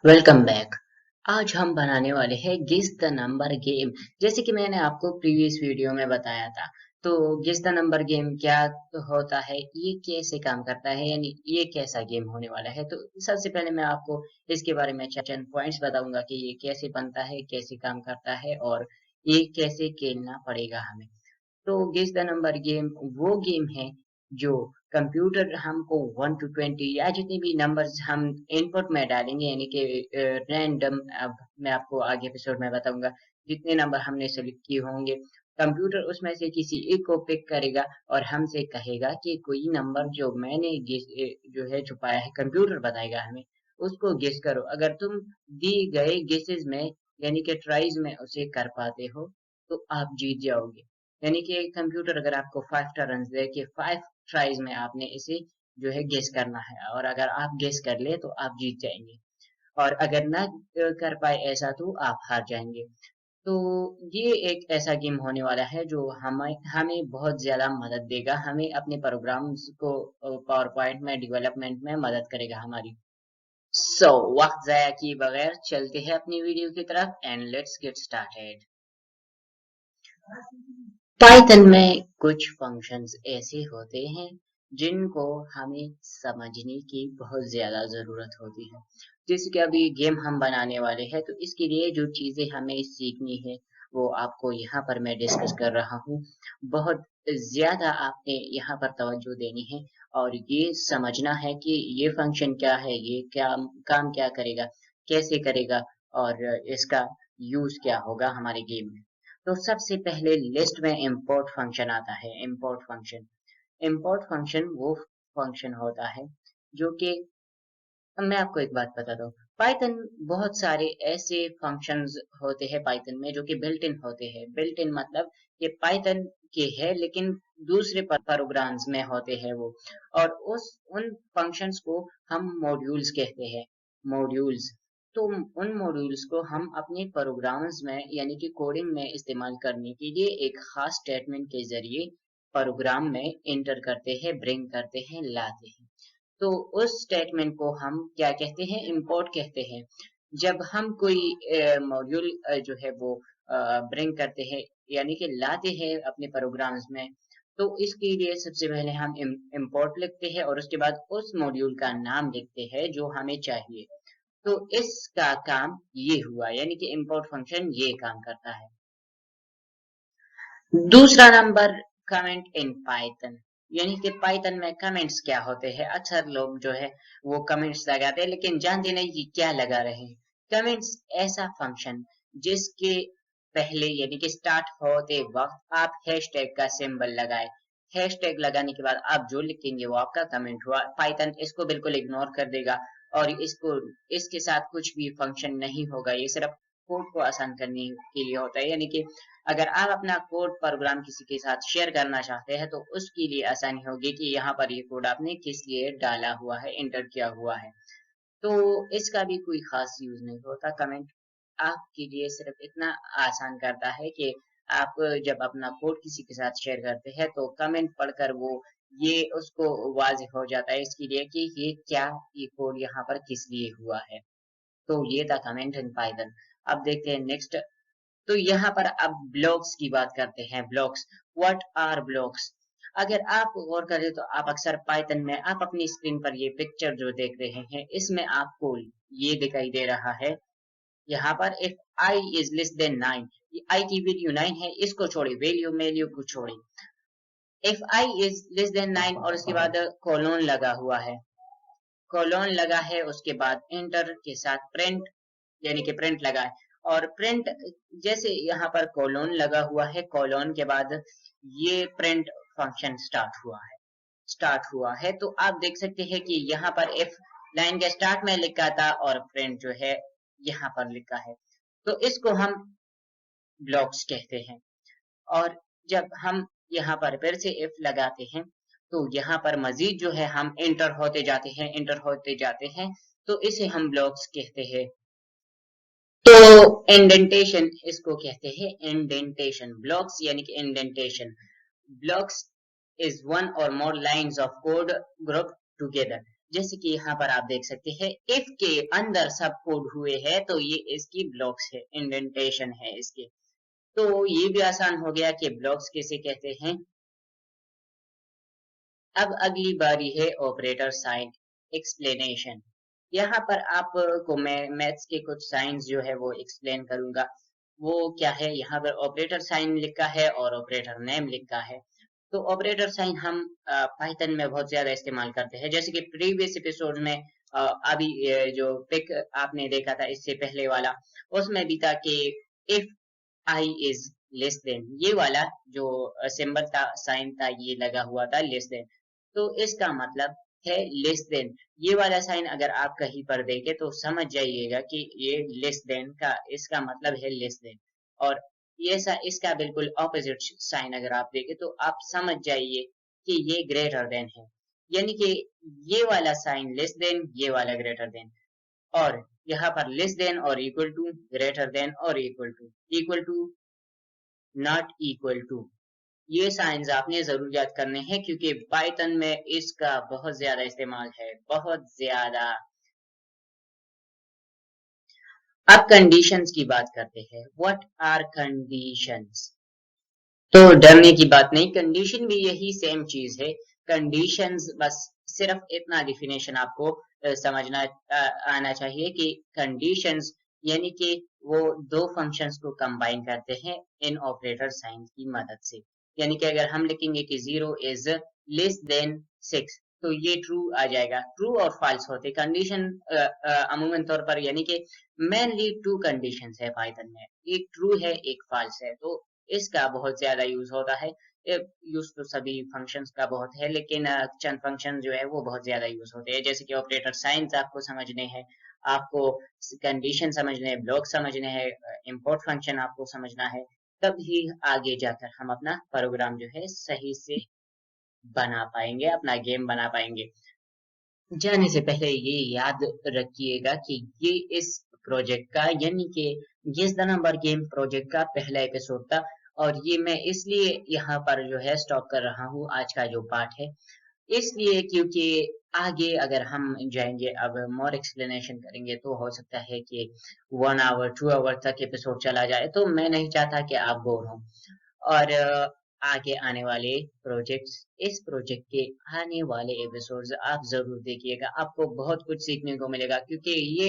Welcome back. आज हम बनाने वाले हैं गेस द नंबर गेम। जैसे कि मैंने आपको प्रीवियस वीडियो में बताया था, तो गेस द नंबर गेम क्या होता है, ये कैसे काम करता है, यानी ये कैसा गेम होने वाला है। तो सबसे पहले मैं आपको इसके बारे में चंद पॉइंट्स बताऊंगा कि ये कैसे बनता है, कैसे काम करता है और ये कैसे खेलना पड़ेगा हमें। तो गेस द नंबर गेम वो गेम है जो कंप्यूटर हमको 1 to 20 या जितने भी नंबर्स हम इनपुट में डालेंगे, यानी कि रैंडम। अब मैं आपको आगे एपिसोड में बताऊंगा जितने नंबर हमने सेलेक्ट किए होंगे, कंप्यूटर उसमें से किसी एक को पिक करेगा और हमसे कहेगा कि कोई नंबर जो मैंने गेस जो है छुपाया है, कंप्यूटर बताएगा हमें, उसको गेस करो। अगर तुम दी गए गेसेस में यानी कि ट्राइज में उसे कर पाते हो तो आप जीत जाओगे। यानी कि कंप्यूटर अगर आपको 5 टर्न्स दे कि 5 ट्राइज में आपने इसे जो है गेस करना है, और अगर आप गेस कर ले तो आप जीत जाएंगे, और अगर ना कर पाए ऐसा तो आप हार जाएंगे। तो ये एक ऐसा गेम होने वाला है जो हमें हमें बहुत ज्यादा मदद देगा, हमें अपने प्रोग्राम्स को पावर पॉइंट में डेवलपमेंट में मदद करेगा हमारी। वक्त जाया किए बगैर चलते हैं अपनी वीडियो की तरफ and let's get started. Python में कुछ फंक्शंस ऐसे होते हैं जिनको हमें समझने की बहुत ज्यादा जरूरत होती है। जैसे कि अभी गेम हम बनाने वाले हैं, तो इसके लिए जो चीजें हमें सीखनी है वो आपको यहाँ पर मैं डिस्कस कर रहा हूँ। बहुत ज्यादा आपने यहाँ पर तवज्जो देनी है और ये समझना है कि ये फंक्शन क्या है, ये क्या काम क्या करेगा, कैसे करेगा, और इसका यूज क्या होगा हमारे गेम में। तो सबसे पहले लिस्ट में इंपोर्ट फंक्शन आता है। इंपोर्ट फंक्शन वो फंक्शन होता है जो कि, अब मैं आपको एक बात बता दूं, पाइथन बहुत सारे ऐसे फंक्शंस होते हैं पाइथन में जो कि बिल्ट इन होते हैं। बिल्ट इन मतलब ये पाइथन के है लेकिन दूसरे प्रोग्राम्स में होते हैं वो, और उस उन फंक्शंस को हम मॉड्यूल्स कहते हैं। मॉड्यूल्स। तो उन मॉड्यूल्स को हम अपने प्रोग्राम्स में यानी कि कोडिंग में इस्तेमाल करने के लिए एक खास स्टेटमेंट के जरिए प्रोग्राम में इंटर करते हैं, ब्रिंग करते हैं, लाते हैं। तो उस स्टेटमेंट को हम क्या कहते हैं, इंपोर्ट कहते हैं। जब हम कोई मॉड्यूल जो है वो ब्रिंग करते हैं यानी कि लाते हैं अपने प्रोग्राम्स में, तो इसके लिए सबसे पहले हम इंपोर्ट लिखते हैं और उसके बाद उस मॉड्यूल का नाम लिखते हैं जो हमें चाहिए। तो इसका काम ये हुआ, यानी कि इंपोर्ट फंक्शन ये काम करता है। दूसरा नंबर, कमेंट इन पाइथन। यानी कि पाइथन में कमेंट्स क्या होते हैं। अक्सर लोग जो है वो कमेंट्स लगाते हैं लेकिन जानते नहीं कि क्या लगा रहे हैं। कमेंट्स ऐसा फंक्शन जिसके पहले यानी कि स्टार्ट होते वक्त आप हैशटैग का सिंबल लगाए। हैशटैग लगाने के बाद आप जो लिखेंगे वो आपका कमेंट हुआ। पाइथन इसको बिल्कुल इग्नोर कर देगा और इसको इसके साथ कुछ भी फंक्शन नहीं होगा। ये सिर्फ कोड को आसान करने के लिए होता है। यानी कि अगर आप अपना कोड प्रोग्राम किसी के साथ शेयर करना चाहते हैं तो उसके लिए आसानी होगी कि यहाँ पर ये कोड आपने किस लिए डाला हुआ है, इंटर किया हुआ है। तो इसका भी कोई खास यूज नहीं होता। कमेंट आपके लिए सिर्फ इतना आसान करता है कि आप जब अपना कोड किसी के साथ शेयर करते हैं तो कमेंट पढ़कर वो ये उसको वाज़ेह हो जाता है इसके लिए कि ये क्या, ये कोड यहाँ पर किस लिए हुआ है। तो ये था कमेंट इन पाइथन। अब देखते हैं नेक्स्ट। तो यहाँ पर अब ब्लॉक्स की बात करते हैं। Blocks, what are blocks. अगर आप गौर करें तो आप अक्सर पाइथन में आप अपनी स्क्रीन पर ये पिक्चर जो देख रहे हैं इसमें आपको ये दिखाई दे रहा है। यहाँ पर if I is less than 9, आई की वैल्यू 9 है, इसको छोड़े, वैल्यू को छोड़े। If I is less than 9 और उसके बाद कोलोन लगा हुआ है, कोलोन लगा है, उसके बाद इंटर के साथ प्रिंट यानी कि प्रिंट लगा है, और प्रिंट जैसे यहाँ पर कोलोन लगा हुआ है, कोलोन के बाद ये प्रिंट फंक्शन स्टार्ट हुआ है। तो आप देख सकते हैं कि यहाँ पर इफ लाइन के स्टार्ट में लिखा था और प्रिंट जो है यहाँ पर लिखा है। तो इसको हम ब्लॉक्स कहते हैं। और जब हम यहाँ पर फिर से इफ लगाते हैं तो यहाँ पर मजीद जो है हम इंटर होते जाते हैं, तो इसे हम ब्लॉक्स कहते हैं। तो इंडेंटेशन इसको कहते हैं, इंडेंटेशन। ब्लॉक्स यानी कि इंडेंटेशन। ब्लॉक्स इज वन और more lines of code group together. जैसे कि यहाँ पर आप देख सकते हैं इफ के अंदर सब कोड हुए हैं तो ये इसकी ब्लॉक्स है, इंडेंटेशन है इसके। तो ये भी आसान हो गया कि ब्लॉक्स किसे कहते हैं। अब अगली बारी है ऑपरेटर साइन एक्सप्लेनेशन। यहाँ पर आपको मैं मैथ्स के कुछ साइंस जो है वो एक्सप्लेन करूंगा। वो क्या है, यहाँ पर ऑपरेटर साइन लिखा है और ऑपरेटर नेम लिखा है। तो ऑपरेटर साइन हम पाइथन में बहुत ज्यादा इस्तेमाल करते हैं, जैसे कि प्रीवियस एपिसोड में अभी जो पिक आपने देखा था इससे पहले वाला, उसमें भी था कि if I is less than, ये वाला जो सिंबल था, साइन था, ये लगा हुआ था लेस देन। तो इसका मतलब है लेस देन। ये वाला साइन अगर आप कहीं पर देखें तो समझ जाइएगा कि ये लेस देन का इसका मतलब है लेस देन। और ये इसका बिल्कुल ऑपोजिट साइन अगर आप देखें तो आप समझ जाइए कि ये ग्रेटर देन है। यानी कि ये वाला साइन लेस देन, ये वाला ग्रेटर देन। और यहाँ पर लेस देन और इक्वल टू, ग्रेटर देन और equal to, not equal to, ये साइंस आपने जरूर याद करने हैं क्योंकि पाइथन में इसका बहुत ज्यादा इस्तेमाल है, बहुत ज्यादा। अब कंडीशंस की बात करते हैं। What are conditions? तो डरने की बात नहीं, कंडीशन भी यही सेम चीज है। कंडीशंस बस सिर्फ इतना डिफिनेशन आपको समझना आना चाहिए कि कंडीशंस यानी कि वो दो फंक्शंस को कंबाइन करते हैं इन ऑपरेटर साइन की मदद से। यानी कि अगर हम लिखेंगे कि 0 इज लेस देन 6, तो ये ट्रू आ जाएगा। ट्रू और फॉल्स होते कंडीशन अमूमन तौर पर, यानी कि मेनली टू कंडीशंस है पाइथन में, एक ट्रू है एक फॉल्स है। तो इसका बहुत ज्यादा यूज होता है। यूज तो सभी फंक्शंस का बहुत है, लेकिन चंद फंक्शन जो है वो बहुत ज्यादा यूज होते हैं, जैसे कि ऑपरेटर साइंस आपको समझने हैं, आपको कंडीशन समझने हैं, ब्लॉक समझने हैं, इंपोर्ट फंक्शन आपको समझना है। तब ही आगे जाकर हम अपना प्रोग्राम जो है सही से बना पाएंगे, अपना गेम बना पाएंगे। जाने से पहले ये याद रखिएगा कि ये इस प्रोजेक्ट का, यानी कि guess the number game project का पहला एपिसोड था। और ये मैं इसलिए यहाँ पर जो है स्टॉप कर रहा हूँ आज का जो पार्ट है, इसलिए क्योंकि आगे अगर हम जाएंगे, अब मोर एक्सप्लेनेशन करेंगे, तो हो सकता है कि 1 आवर 2 आवर तक एपिसोड चला जाए, तो मैं नहीं चाहता कि आप बोर हो। और आगे आने वाले प्रोजेक्ट्स, इस प्रोजेक्ट के आने वाले एपिसोड्स आप जरूर देखिएगा, आपको बहुत कुछ सीखने को मिलेगा क्योंकि ये